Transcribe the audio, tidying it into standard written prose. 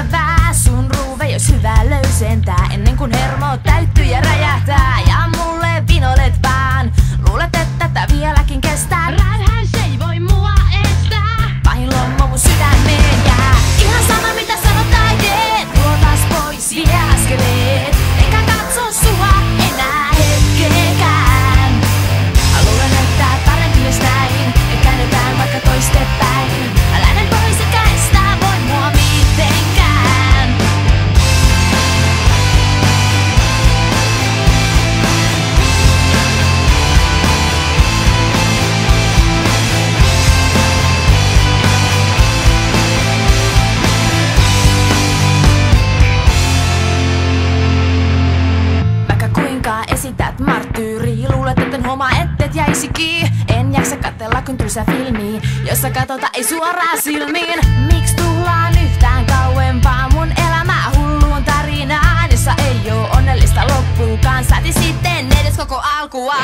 kestävää. Sun ruuve jos hyvä löysentää ennen kuin hermo täyttyy ja räjähtää. Ja mulle vinolet vaan, luulet että tää vieläkin kestää. Räyhän se ei voi mua estää. Pahin lommo mun sydämeen jää. Ihan sama mitä sanot tai teet, luotas pois vie askeleet. Enkä katso sua enää hetkenkään. Luulen että parempi jos näin, ja käännetään vaikka toistepäin. Lähden pois etkä estää voi mua mitenkään. Vaikka kuinka esität marttyyri, luulet etten huomaa ettet jäisikin. En jaksa katsella kun tylsä filmi, jossa katota ei suoraan silmiin. Miks tullaan yhtään kauempaa mun elämää hulluun tarinaan, jossa ei oo onnellista loppuukaan, saati sitten edes koko alkua.